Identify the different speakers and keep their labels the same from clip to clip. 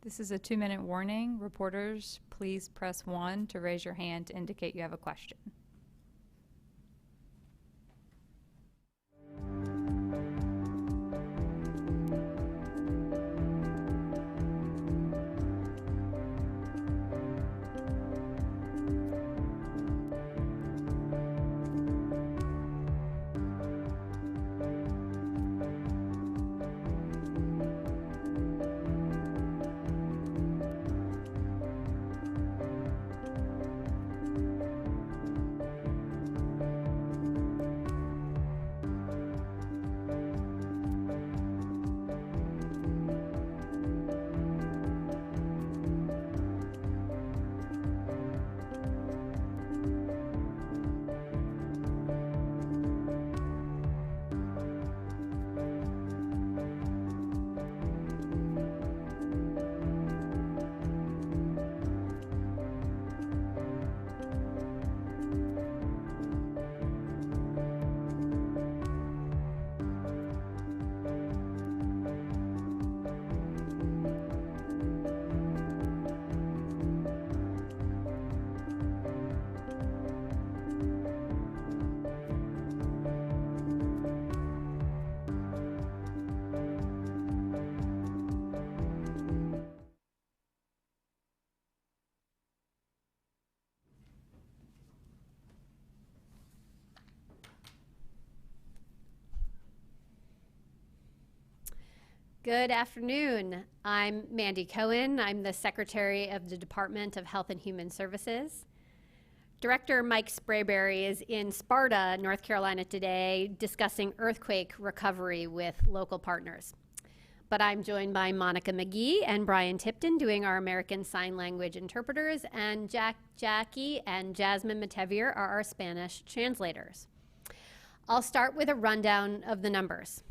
Speaker 1: This is a 2-minute warning. Reporters, please press 1 to raise your hand to indicate you have a question.
Speaker 2: Good afternoon. I'm Mandy Cohen. I'm the Secretary of the Department of Health and Human Services. Director Mike Sprayberry is in Sparta, North Carolina today discussing earthquake recovery with local partners. But I'm joined by Monica McGee and Brian Tipton doing our American Sign Language interpreters, and Jackie and Jasmine Matevier are our Spanish translators. I'll start with a rundown of the numbers.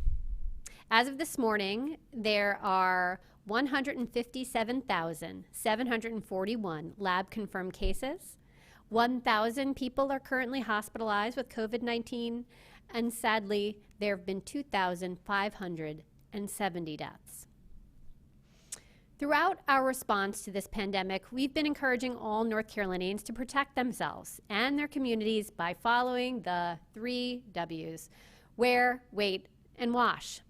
Speaker 2: As of this morning, there are 157,741 lab-confirmed cases. 1,000 people are currently hospitalized with COVID-19, and sadly, there have been 2,570 deaths. Throughout our response to this pandemic, we've been encouraging all North Carolinians to protect themselves and their communities by following the 3 W's: wear, wait, and wash.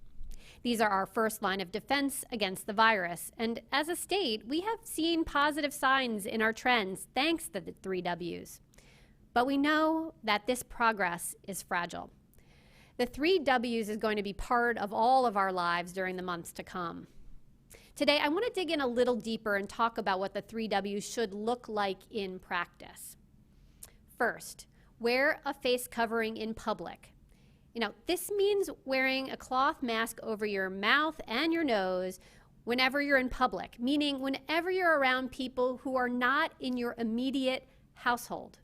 Speaker 2: These are our first line of defense against the virus, and as a state, we have seen positive signs in our trends thanks to the 3 W's. But we know that this progress is fragile. The 3 W's is going to be part of all of our lives during the months to come. Today, I want to dig in a little deeper and talk about what the 3 W's should look like in practice. First, wear a face covering in public. This means wearing a cloth mask over your mouth and your nose whenever you're in public, meaning whenever you're around people who are not in your immediate household.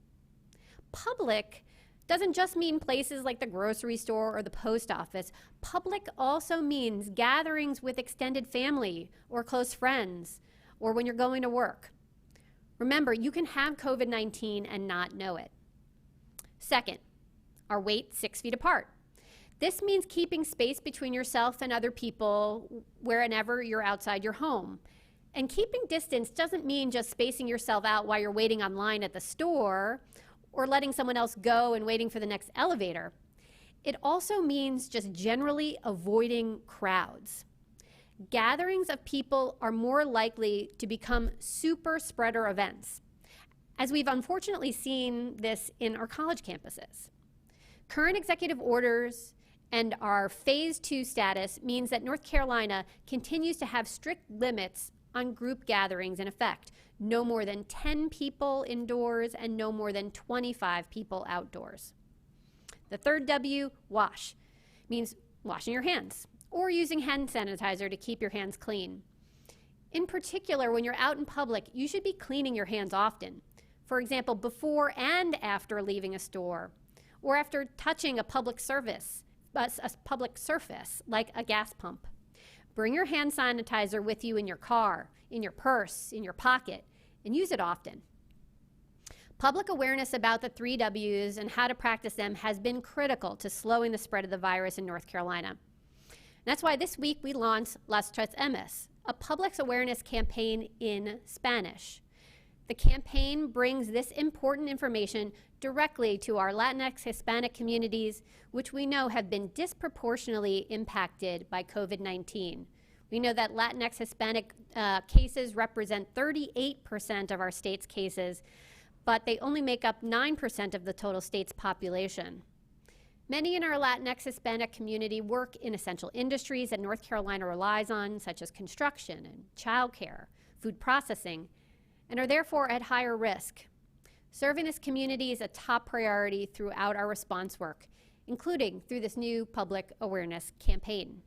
Speaker 2: Public doesn't just mean places like the grocery store or the post office. Public also means gatherings with extended family or close friends, or when you're going to work. Remember, you can have COVID-19 and not know it. Second, our weight 6 feet apart. This means keeping space between yourself and other people wherever you're outside your home. And keeping distance doesn't mean just spacing yourself out while you're waiting online at the store or letting someone else go and waiting for the next elevator. It also means just generally avoiding crowds. Gatherings of people are more likely to become super spreader events, as we've unfortunately seen this in our college campuses. Current executive orders and our phase 2 status means that North Carolina continues to have strict limits on group gatherings in effect. No more than 10 people indoors and no more than 25 people outdoors. The third W, wash, means washing your hands or using hand sanitizer to keep your hands clean. In particular, when you're out in public, you should be cleaning your hands often. For example, before and after leaving a store, or after touching a public surface like a gas pump. Bring your hand sanitizer with you in your car, in your purse, in your pocket, and use it often. Public awareness about the 3 W's and how to practice them has been critical to slowing the spread of the virus in North Carolina. That's why this week we launched Las Tres Emes, a public awareness campaign in Spanish. The campaign brings this important information directly to our Latinx Hispanic communities, which we know have been disproportionately impacted by COVID-19. We know that Latinx Hispanic cases represent 38% of our state's cases, but they only make up 9% of the total state's population. Many in our Latinx Hispanic community work in essential industries that North Carolina relies on, such as construction and childcare, food processing, and are therefore at higher risk. Serving this community is a top priority throughout our response work, including through this new public awareness campaign.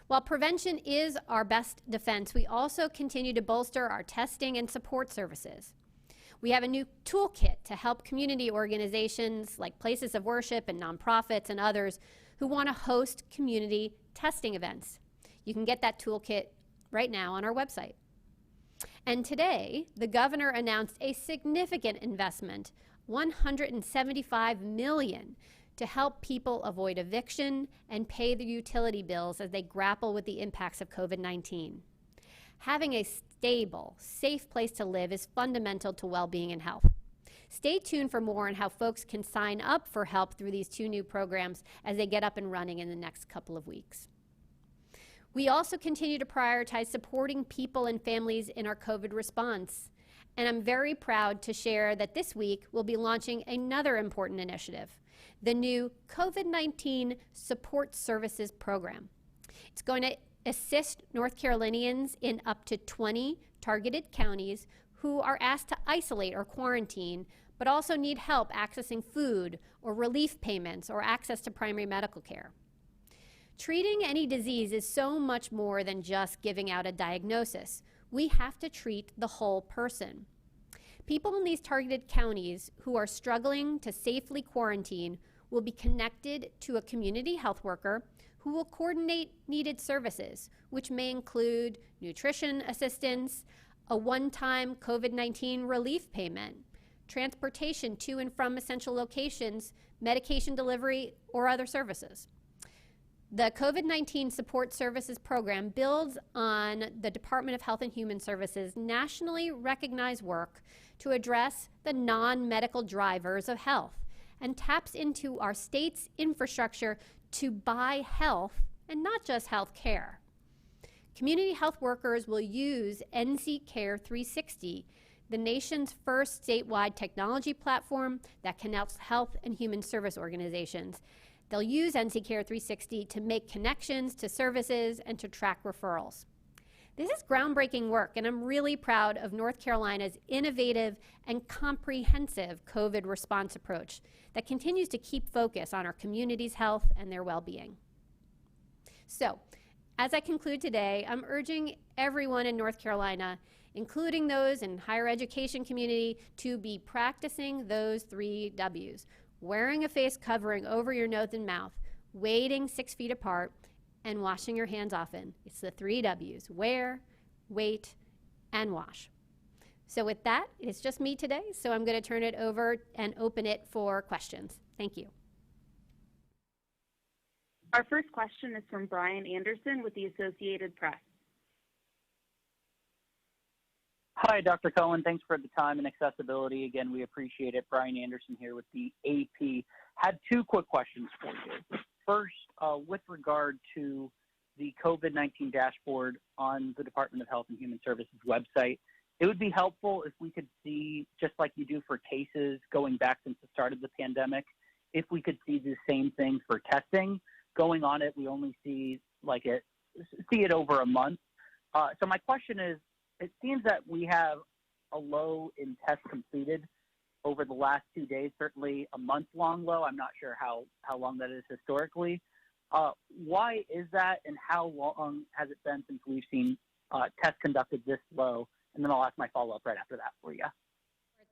Speaker 2: While prevention is our best defense, we also continue to bolster our testing and support services. We have a new toolkit to help community organizations like places of worship and nonprofits and others who want to host community testing events. You can get that toolkit right now on our website. And today, the governor announced a significant investment, $175 million, to help people avoid eviction and pay their utility bills as they grapple with the impacts of COVID-19. Having a stable, safe place to live is fundamental to well-being and health. Stay tuned for more on how folks can sign up for help through these two new programs as they get up and running in the next couple of weeks. We also continue to prioritize supporting people and families in our COVID response. And I'm very proud to share that this week we'll be launching another important initiative, the new COVID-19 Support Services Program. It's going to assist North Carolinians in up to 20 targeted counties who are asked to isolate or quarantine, but also need help accessing food or relief payments or access to primary medical care. Treating any disease is so much more than just giving out a diagnosis. We have to treat the whole person. People in these targeted counties who are struggling to safely quarantine will be connected to a community health worker who will coordinate needed services, which may include nutrition assistance, a one-time COVID-19 relief payment, transportation to and from essential locations, medication delivery, or other services. The COVID-19 Support Services Program builds on the Department of Health and Human Services' nationally recognized work to address the non-medical drivers of health and taps into our state's infrastructure to buy health and not just health care. Community health workers will use NC Care 360, the nation's first statewide technology platform that connects health and human service organizations. They'll use NC Care 360 to make connections to services and to track referrals. This is groundbreaking work, and I'm really proud of North Carolina's innovative and comprehensive COVID response approach that continues to keep focus on our community's health and their well-being. So, as I conclude today, I'm urging everyone in North Carolina, including those in higher education community, to be practicing those 3 W's. Wearing a face covering over your nose and mouth, waiting 6 feet apart, and washing your hands often. It's the 3 W's: wear, wait, and wash. So with that, it's just me today, so I'm going to turn it over and open it for questions. Thank you.
Speaker 3: Our first question is from Brian Anderson with the Associated Press.
Speaker 4: Hi, Dr. Cohen. Thanks for the time and accessibility. Again, we appreciate it. Brian Anderson here with the AP. Had 2 quick questions for you. First, with regard to the COVID-19 dashboard on the Department of Health and Human Services website, it would be helpful if we could see, just like you do for cases going back since the start of the pandemic, if we could see the same thing for testing. Going on it, we only see it over a month. So my question is, it seems that we have a low in tests completed over the last 2 days, certainly a month-long low. I'm not sure how long that is historically. Why is that, and how long has it been since we've seen tests conducted this low? And then I'll ask my follow-up right after that for you.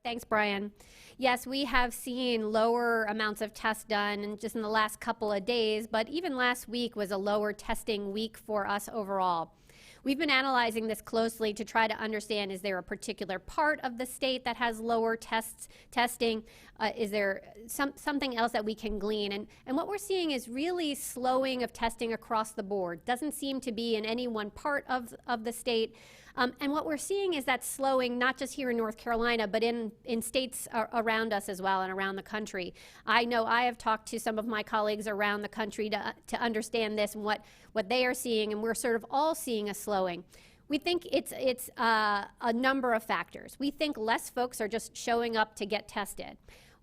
Speaker 2: Thanks, Brian. Yes, we have seen lower amounts of tests done just in the last couple of days, but even last week was a lower testing week for us overall. we've been analyzing this closely to try to understand, is there a particular part of the state that has lower testing? Is there something else that we can glean? And what we're seeing is really slowing of testing across the board. Doesn't seem to be in any one part of the state. And what we're seeing is that slowing, not just here in North Carolina, but in states around us as well and around the country. I know I have talked to some of my colleagues around the country to understand this and what they are seeing, and we're sort of all seeing a slowing. We think it's a number of factors. We think less folks are just showing up to get tested.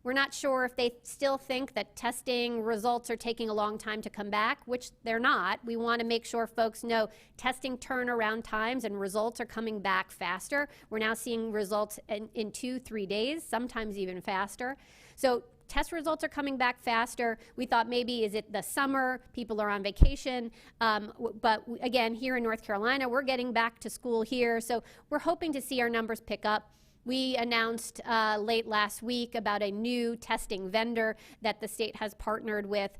Speaker 2: We're not sure if they still think that testing results are taking a long time to come back, which they're not. We want to make sure folks know testing turnaround times and results are coming back faster. We're now seeing results in 2-3 days, sometimes even faster. So test results are coming back faster. We thought maybe, is it the summer, people are on vacation, but again, here in North Carolina, we're getting back to school here, so we're hoping to see our numbers pick up. We announced late last week about a new testing vendor that the state has partnered with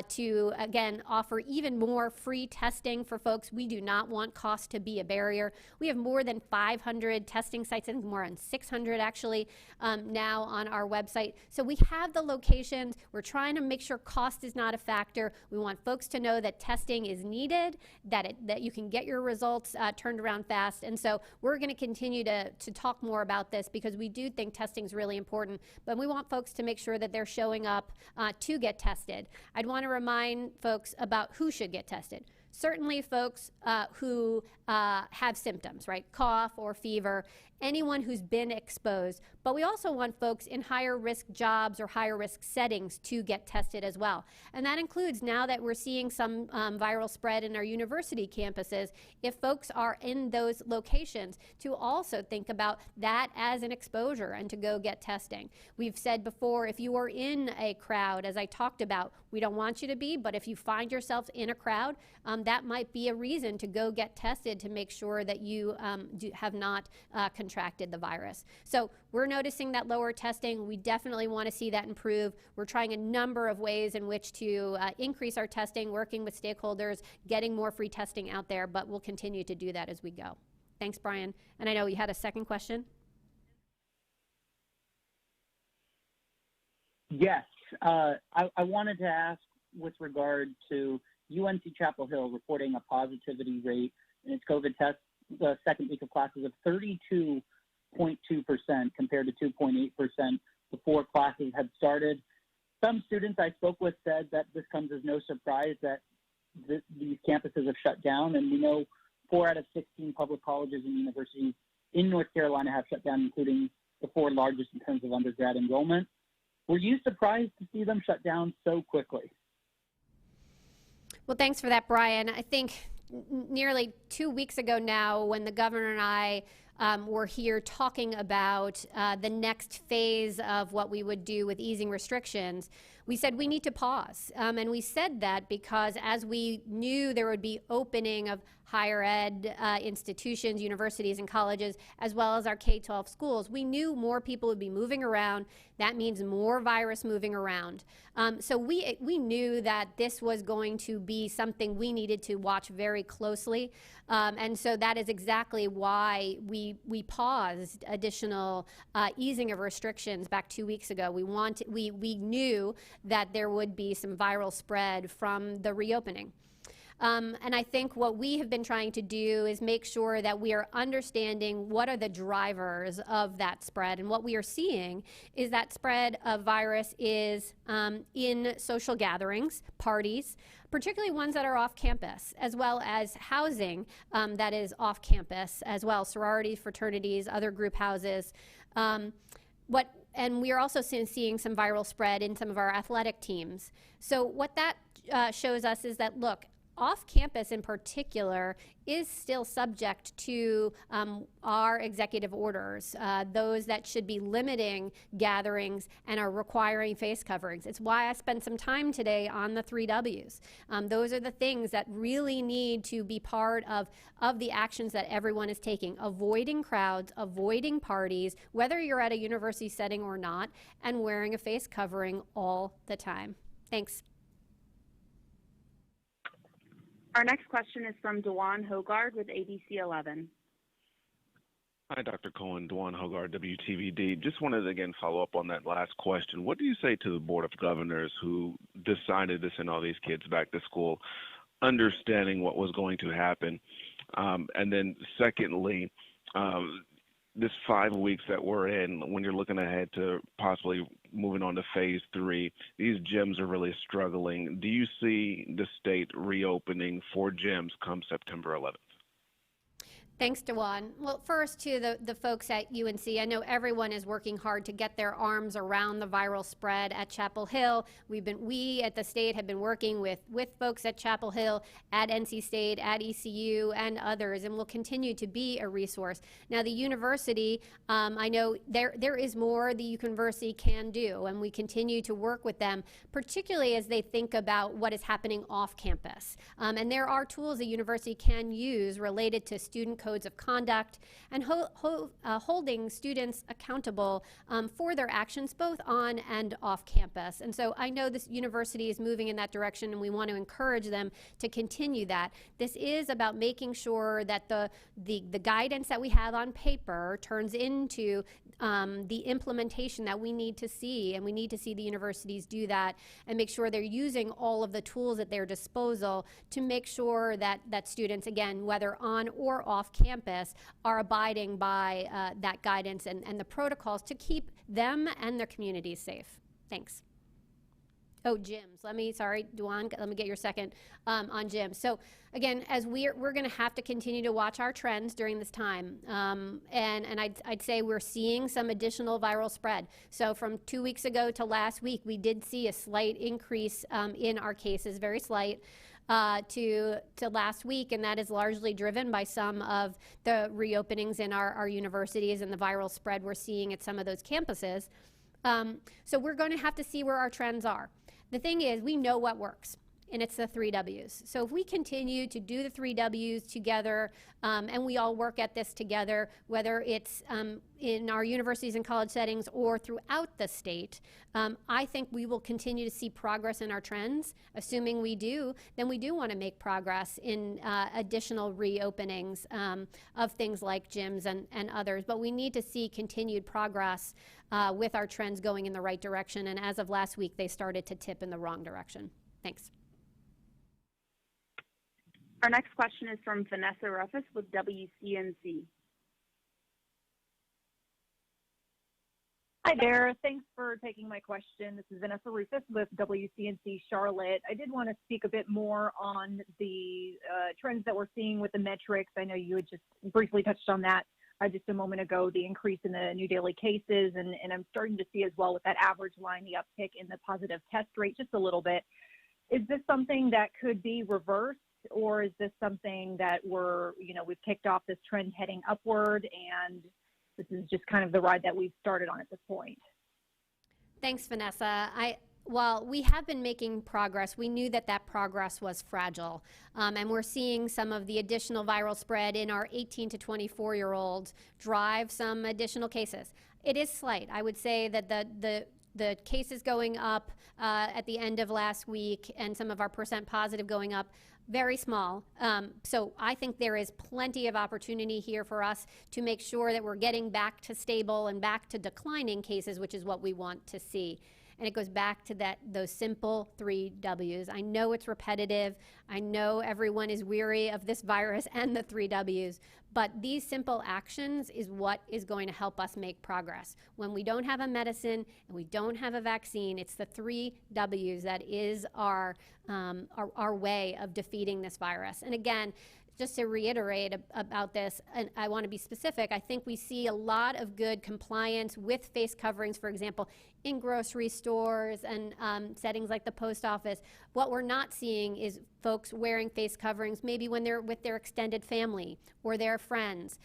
Speaker 2: to, again, offer even more free testing for folks. We do not want cost to be a barrier. We have more than 500 testing sites, I think more than 600 actually, now on our website. So we have the locations. We're trying to make sure cost is not a factor. We want folks to know that testing is needed, that you can get your results turned around fast. And so we're going to continue to talk more about this because we do think testing is really important, but we want folks to make sure that they're showing up to get tested. I'd want to remind folks about who should get tested. Certainly folks who have symptoms, right? Cough or fever, anyone who's been exposed. But we also want folks in higher risk jobs or higher risk settings to get tested as well. And that includes, now that we're seeing some viral spread in our university campuses, if folks are in those locations, to also think about that as an exposure and to go get testing. We've said before, if you are in a crowd, as I talked about, we don't want you to be, but if you find yourself in a crowd, that might be a reason to go get tested to make sure that you have not contracted the virus. So we're noticing that lower testing. We definitely want to see that improve. We're trying a number of ways in which to increase our testing, working with stakeholders, getting more free testing out there, but we'll continue to do that as we go. Thanks, Brian. And I know you had a second question.
Speaker 4: Yes, I wanted to ask with regard to UNC Chapel Hill reporting a positivity rate in its COVID test the second week of classes of 32.2% compared to 2.8% before classes had started. Some students I spoke with said that this comes as no surprise that these campuses have shut down, and we know 4 out of 16 public colleges and universities in North Carolina have shut down, including the 4 largest in terms of undergrad enrollment. Were you surprised to see them shut down so quickly?
Speaker 2: Well, thanks for that, Brian. I think nearly 2 weeks ago now, when the governor and I were here talking about the next phase of what we would do with easing restrictions, we said we need to pause. And we said that because as we knew there would be opening of higher ed institutions, universities, and colleges, as well as our K-12 schools, we knew more people would be moving around. That means more virus moving around. So we knew that this was going to be something we needed to watch very closely. And so that is exactly why we paused additional easing of restrictions back 2 weeks ago. We knew that there would be some viral spread from the reopening. And I think what we have been trying to do is make sure that we are understanding what are the drivers of that spread. And what we are seeing is that spread of virus is in social gatherings, parties, particularly ones that are off campus, as well as housing that is off campus as well, sororities, fraternities, other group houses. And we are also seeing some viral spread in some of our athletic teams. So what that shows us is that, look, off-campus in particular is still subject to our executive orders, those that should be limiting gatherings and are requiring face coverings. It's why I spent some time today on the 3 Ws. Those are the things that really need to be part of the actions that everyone is taking: avoiding crowds, avoiding parties, whether you're at a university setting or not, and wearing a face covering all the time. Thanks.
Speaker 3: Our next question is from Dewan Hogard with ABC 11.
Speaker 5: Hi, Dr. Cohen, Dwan Hogarth, WTVD. Just wanted to again follow up on that last question. What do you say to the Board of Governors who decided to send all these kids back to school, understanding what was going to happen? And then secondly, this 5 weeks that we're in, when you're looking ahead to possibly moving on to phase 3, these gyms are really struggling. Do you see the state reopening for gyms come September 11th?
Speaker 2: Thanks, Dewan. Well, first to the folks at UNC, I know everyone is working hard to get their arms around the viral spread at Chapel Hill. We at the state have been working with folks at Chapel Hill, at NC State, at ECU, and others, and will continue to be a resource. Now, the university, I know there is more the university can do, and we continue to work with them, particularly as they think about what is happening off campus. And there are tools the university can use related to student codes of conduct and holding students accountable for their actions both on and off campus. And so I know this university is moving in that direction, and we want to encourage them to continue that. This is about making sure that the guidance that we have on paper turns into the implementation that we need to see, and we need to see the universities do that and make sure they're using all of the tools at their disposal to make sure that students, again, whether on or off campus, are abiding by that guidance and the protocols to keep them and their communities safe. Thanks. Oh, gyms. Sorry, Duan, let me get your second on gyms. So again, as we're going to have to continue to watch our trends during this time. And I'd say we're seeing some additional viral spread. So from 2 weeks ago to last week, we did see a slight increase in our cases, very slight. To last week, and that is largely driven by some of the reopenings in our universities and the viral spread we're seeing at some of those campuses. So we're going to have to see where our trends are. The thing is, we know what works, and it's the 3 W's. So if we continue to do the 3 W's together, and we all work at this together, whether it's in our universities and college settings or throughout the state, I think we will continue to see progress in our trends. Assuming we do, then we do want to make progress in additional reopenings of things like gyms and others. But we need to see continued progress with our trends going in the right direction. And as of last week, they started to tip in the wrong direction. Thanks.
Speaker 3: Our next question is from Vanessa Ruffus with WCNC.
Speaker 6: Hi there. Thanks for taking my question. This is Vanessa Rufus with WCNC Charlotte. I did want to speak a bit more on the trends that we're seeing with the metrics. I know you had just briefly touched on that just a moment ago, the increase in the new daily cases, and I'm starting to see as well with that average line, the uptick in the positive test rate just a little bit. Is this something that could be reversed, or is this something that we've kicked off this trend heading upward, and this is just kind of the ride that we've started on at this point?
Speaker 2: Thanks, Vanessa. While we have been making progress, we knew that progress was fragile. And we're seeing some of the additional viral spread in our 18 to 24-year-olds drive some additional cases. It is slight. I would say that the cases going up at the end of last week and some of our percent positive going up, very small. So I think there is plenty of opportunity here for us to make sure that we're getting back to stable and back to declining cases, which is what we want to see. And it goes back to those simple 3 W's. I know it's repetitive. I know everyone is weary of this virus and the 3 W's, but these simple actions is what is going to help us make progress. When we don't have a medicine and we don't have a vaccine, it's the 3 W's that is our way of defeating this virus. And again, just to reiterate about this, and I want to be specific, I think we see a lot of good compliance with face coverings, for example, in grocery stores and settings like the post office. What we're not seeing is folks wearing face coverings maybe when they're with their extended family or their friends.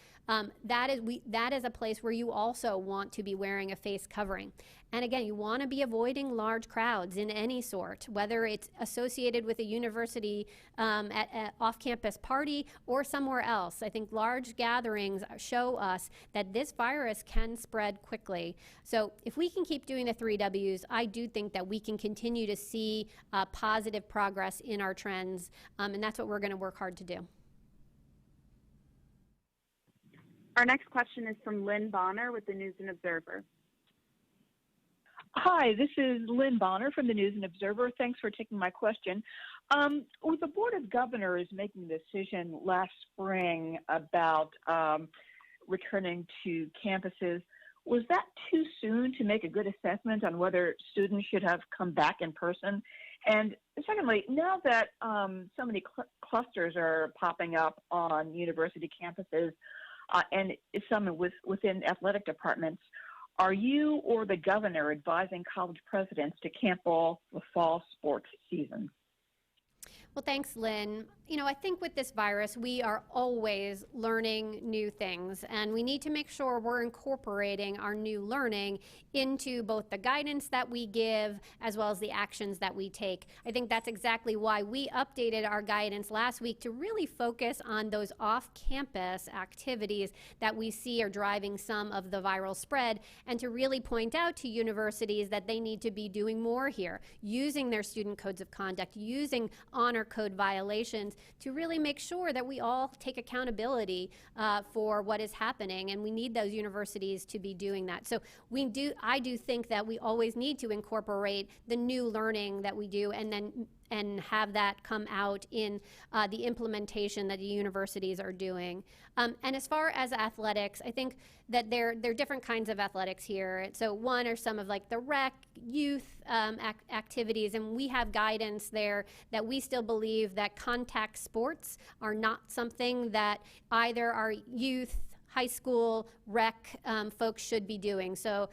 Speaker 2: that is a place where you also want to be wearing a face covering. And again, you want to be avoiding large crowds in any sort, whether it's associated with a university at off-campus party or somewhere else. I think large gatherings show us that this virus can spread quickly. So if we can keep doing the 3 Ws, I do think that we can continue to see positive progress in our trends, and that's what we're going to work hard to do.
Speaker 3: Our next question is from Lynn Bonner with the News and Observer.
Speaker 7: Hi, this is Lynn Bonner from the News and Observer. Thanks for taking my question. With the Board of Governors making the decision last spring about returning to campuses, was that too soon to make a good assessment on whether students should have come back in person? And secondly, now that so many clusters are popping up on university campuses and some within athletic departments, are you or the governor advising college presidents to cancel the fall sports season?
Speaker 2: Well, thanks, Lynn. You know, I think with this virus, we are always learning new things, and we need to make sure we're incorporating our new learning into both the guidance that we give as well as the actions that we take. I think that's exactly why we updated our guidance last week to really focus on those off-campus activities that we see are driving some of the viral spread, and to really point out to universities that they need to be doing more here, using their student codes of conduct, using honor code violations to really make sure that we all take accountability for what is happening, and we need those universities to be doing that. So I do think that we always need to incorporate the new learning that we do and have that come out in the implementation that the universities are doing. And as far as athletics, I think that there are different kinds of athletics here. So one are some of like the rec, youth activities, and we have guidance there that we still believe that contact sports are not something that either our youth, high school, rec folks should be doing. So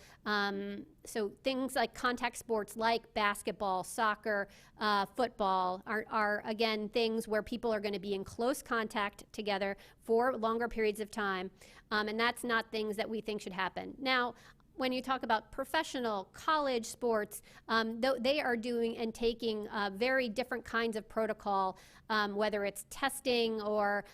Speaker 2: things like contact sports like basketball, soccer, football are again things where people are going to be in close contact together for longer periods of time, and that's not things that we think should happen. Now, when you talk about professional college sports, they are doing and taking very different kinds of protocol, whether it's testing or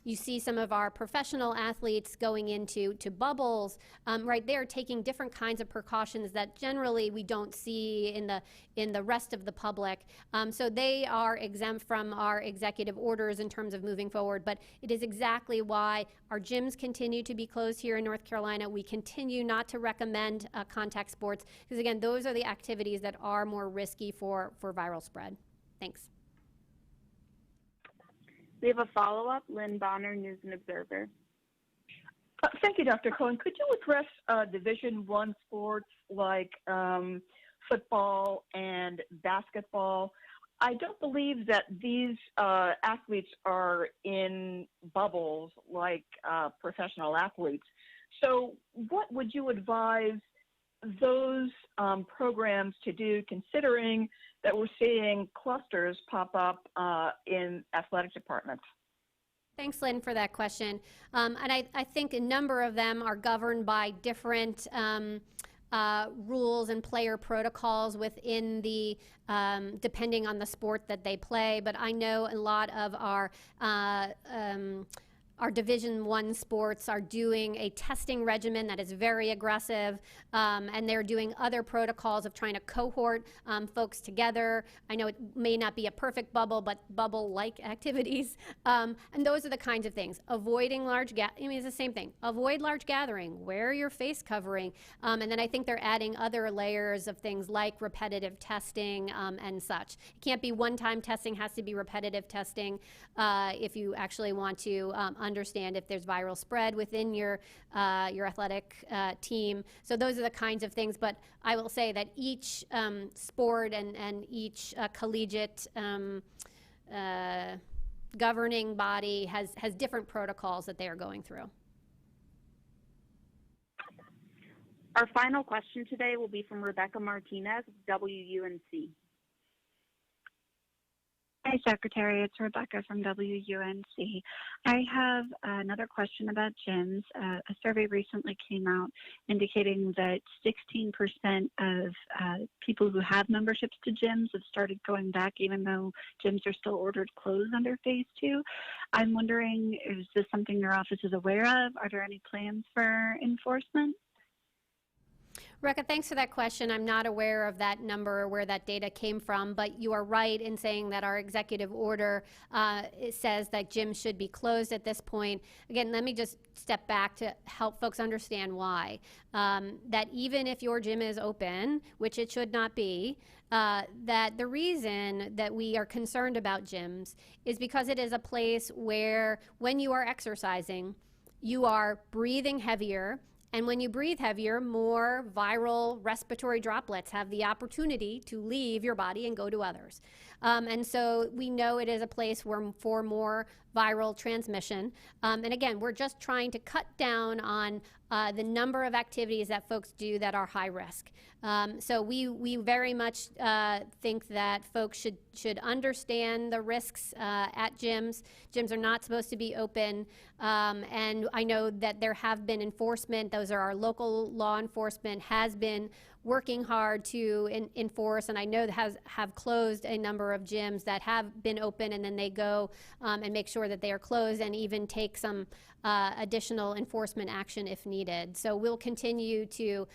Speaker 2: you see some of our professional athletes going into bubbles, right? They're taking different kinds of precautions that generally we don't see in the rest of the public. So they are exempt from our executive orders in terms of moving forward, but it is exactly why our gyms continue to be closed here in North Carolina. We continue not to recommend contact sports, because again, those are the activities that are more risky for viral spread. Thanks.
Speaker 3: We have a follow-up, Lynn Bonner, News and Observer.
Speaker 7: Thank you, Dr. Cohen. Could you address Division I sports like football and basketball? I don't believe that these athletes are in bubbles like professional athletes. So what would you advise those programs to do, considering that we're seeing clusters pop up in athletic departments?
Speaker 2: Thanks, Lynn, for that question. And I think a number of them are governed by different rules and player protocols within the, depending on the sport that they play. But I know a lot of our Division I sports are doing a testing regimen that is very aggressive, and they're doing other protocols of trying to cohort folks together. I know it may not be a perfect bubble, but bubble-like activities. And those are the kinds of things. Avoiding large it's the same thing. Avoid large gathering. Wear your face covering. And then I think they're adding other layers of things like repetitive testing and such. It can't be one-time testing. Has to be repetitive testing if you actually want to understand if there's viral spread within your athletic team. So those are the kinds of things, but I will say that each sport and each collegiate governing body has different protocols that they are going through.
Speaker 3: Our final question today will be from Rebecca Martinez, WUNC.
Speaker 8: Hi, Secretary. It's Rebecca from WUNC. I have another question about gyms. A survey recently came out indicating that 16% of people who have memberships to gyms have started going back, even though gyms are still ordered closed under phase 2. I'm wondering, is this something your office is aware of? Are there any plans for enforcement?
Speaker 2: Rebecca, thanks for that question. I'm not aware of that number or where that data came from, but you are right in saying that our executive order it says that gyms should be closed at this point. Again, let me just step back to help folks understand why. That even if your gym is open, which it should not be, that the reason that we are concerned about gyms is because it is a place where when you are exercising, you are breathing heavier. And when you breathe heavier, more viral respiratory droplets have the opportunity to leave your body and go to others. And so we know it is a place for more viral transmission. And again, we're just trying to cut down on the number of activities that folks do that are high risk. So we very much think that folks should understand the risks at gyms. Gyms are not supposed to be open. And I know that there have been enforcement. Those are our local law enforcement has been working hard to enforce, and I know have closed a number of gyms that have been open, and then they go and make sure that they are closed and even take some additional enforcement action if needed. So we'll continue to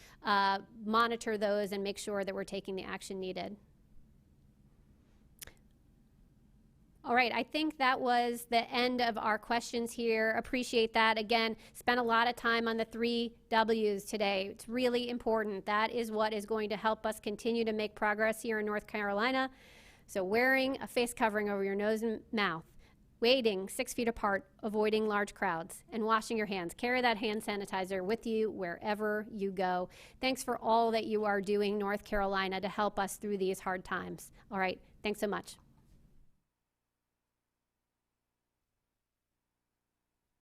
Speaker 2: monitor those and make sure that we're taking the action needed. All right, I think that was the end of our questions here. Appreciate that. Again, spent a lot of time on the 3 W's today. It's really important. That is what is going to help us continue to make progress here in North Carolina. So wearing a face covering over your nose and mouth, waiting 6 feet apart, avoiding large crowds, and washing your hands. Carry that hand sanitizer with you wherever you go. Thanks for all that you are doing, North Carolina, to help us through these hard times. All right, thanks so much.